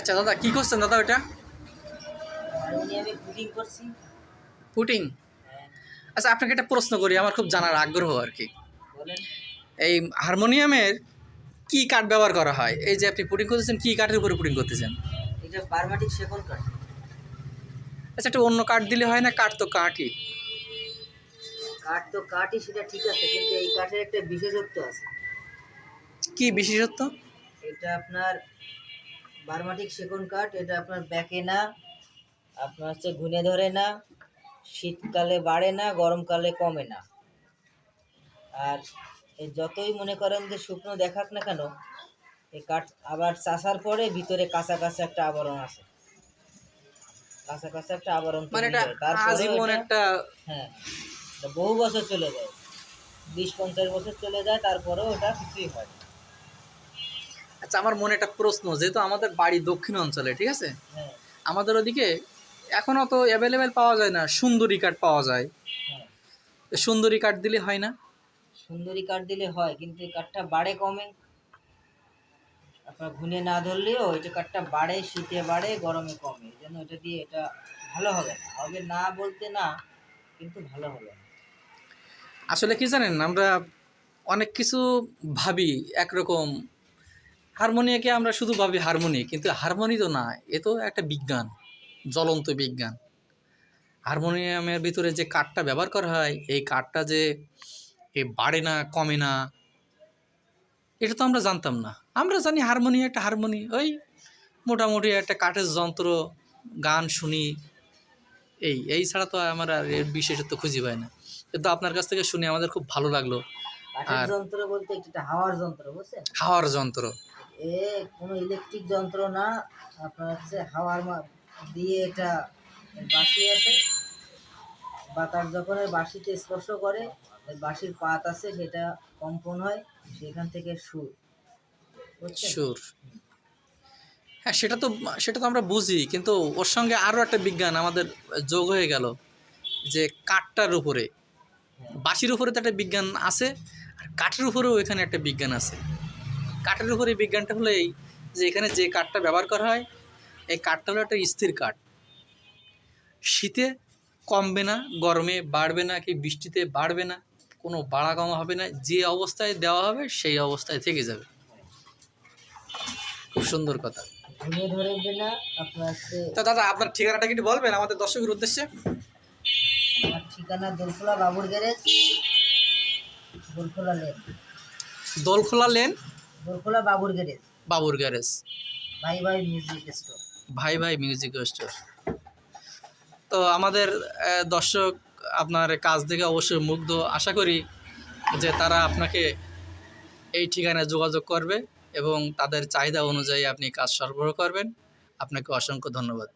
আচ্ছা দাদা, কি করছেন দাদা ওইটা? হারমোনিয়ামে পুডিং করছি। পুটিং। হ্যাঁ, আচ্ছা, আপনাকে একটা প্রশ্ন করি, আমার খুব জানার আগ্রহ আর কি। বলেন। এই হারমোনিয়ামের কি কাঠ ব্যবহার করা হয়? এই যে আপনি পুটিং করতেছেন, কি কাঠের উপরে পুটিং করতেছেন? এটা বারমাটিক সেগুন কাঠ। আচ্ছা, একটা অন্য কাঠ দিলে হয় না? কাঠ তো কাঠই। কাঠ তো কাঠই, সেটা ঠিক আছে, কিন্তু এই কাঠের একটা বিশেষত্ব আছে। কি বিশেষত্ব? এটা আপনার বারমাটিক সেগুন কাঠ, এটা আপনার ব্যাকে না, আপনার হচ্ছে ঘুনে ধরে না, শীতকালে বাড়ে না, গরমকালে কমে না। আর এই যতই মনে করেন যে শুকনো দেখাক না কেন, এই কাঠ আবার চাষার পরে ভিতরে কাঁচা কাঁচা একটা আবরণ আছে, কাঁচা কাঁচা একটা আবরণ মানে তৈরি এটা হয়, তারপরেও আজীবন এটা। একটা। হ্যাঁ, এটা বহু বছর চলে যায়, 20-50 বছর চলে যায়, তারপরেও ওটা কিছুই হয় না। আচ্ছা, আমার মনে একটা প্রশ্ন, যেহেতু আমাদের বাড়ি দক্ষিণ অঞ্চলে, ঠিক আছে, হ্যাঁ, আমাদের ওদিকে এখনও তো অ্যাভেলেবেল পাওয়া যায় না, সুন্দরী কাঠ পাওয়া যায়। হ্যাঁ, তো সুন্দরী কাঠ দিলে হয় না? সুন্দরী কাঠ দিলে হয়, কিন্তু এই কাঠটা বাড়ে কমে। আপনার ঘুনে না ধরলেও এটা কাঠটা বাড়ে, শীতে বাড়ে, গরমে কমে, এই জন্য এটা দিয়ে এটা ভালো হবে না। হবে না বলতে না, কিন্তু ভালো হবে না। আসলে কি জানেন, আমরা অনেক কিছু ভাবি একরকম। হারমোনিয়াকে আমরা শুধু ভাবি হারমোনি, কিন্তু হারমোনি তো না, এ তো একটা বিজ্ঞান, জ্বলন্ত বিজ্ঞান। হারমোনিয়ামের ভিতরে যে কাঠটা ব্যবহার করা হয়, এই কাঠটা যে বাড়ে না, কমে না, এটা তো আমরা জানতাম না। আমরা জানি হারমোনি একটা হারমোনি, ওই মোটামুটি একটা কাঠের যন্ত্র, গান শুনি, এই ছাড়া তো আমার আর এর বিশেষত্ব খুঁজে পাই না। কিন্তু আপনার কাছ থেকে শুনে আমাদের খুব ভালো লাগলো। কাঠের আর যন্ত্র বলতে এটা হাওয়ার যন্ত্র, বুঝছেন? হাওয়ার যন্ত্র। এ কোনো ইলেকট্রিক যন্ত্র না, আপনার হচ্ছে দিয়ে এটা বাঁশি আছে, বাতাস যখন এই বাঁশিতে স্পর্শ করে, ওই বাঁশির পাত আছে, সেটা কম্পন হয়, সেখান থেকে সুর, বুঝছেন? সুর। হ্যাঁ, সেটা তো আমরা বুঝি, কিন্তু ওর সঙ্গে আরও একটা বিজ্ঞান আমাদের যোগ হয়ে গেল, যে কাঠটার উপরে, হ্যাঁ, বাঁশির উপরে তো একটা বিজ্ঞান আছে, আর কাঠের উপরেও এখানে একটা বিজ্ঞান আছে। কাঠের উপরে এই বিজ্ঞানটা হলো এই, যে এখানে যে কাঠটা ব্যবহার করা হয়, এই কাঠটা হলো একটা স্থির কাঠ। শীতে কমবে না, গরমে বাড়বে না, কি বৃষ্টিতে বাড়বে না, কোনো বাড়া কমা হবে না, যে অবস্থায় দেওয়া হবে সেই অবস্থায় থেকে যাবে। খুব সুন্দর কথা। ঘুরে ধরবে না। আপনার হচ্ছে, তো দাদা, আপনার ঠিকানাটা কি একটু বলবেন আমাদের দর্শকের উদ্দেশ্যে? আমার ঠিকানা দোলখোলা বাবুর garage, Dolkhola lane, Dolkhola lane, Dolkhola বাবুর গ্যারেজ, বাবুর গ্যারেজ, ভাই ভাই মিউজিক স্টোর। ভাই ভাই মিউজিক স্টোর। তো আমাদের দর্শক আপনার কাজ দেখে অবশ্যই মুগ্ধ। আশা করি যে তারা আপনাকে এই ঠিকানায় যোগাযোগ করবে এবং তাদের চাহিদা অনুযায়ী আপনি কাজ সরবরাহ করবেন। আপনাকে অসংখ্য ধন্যবাদ।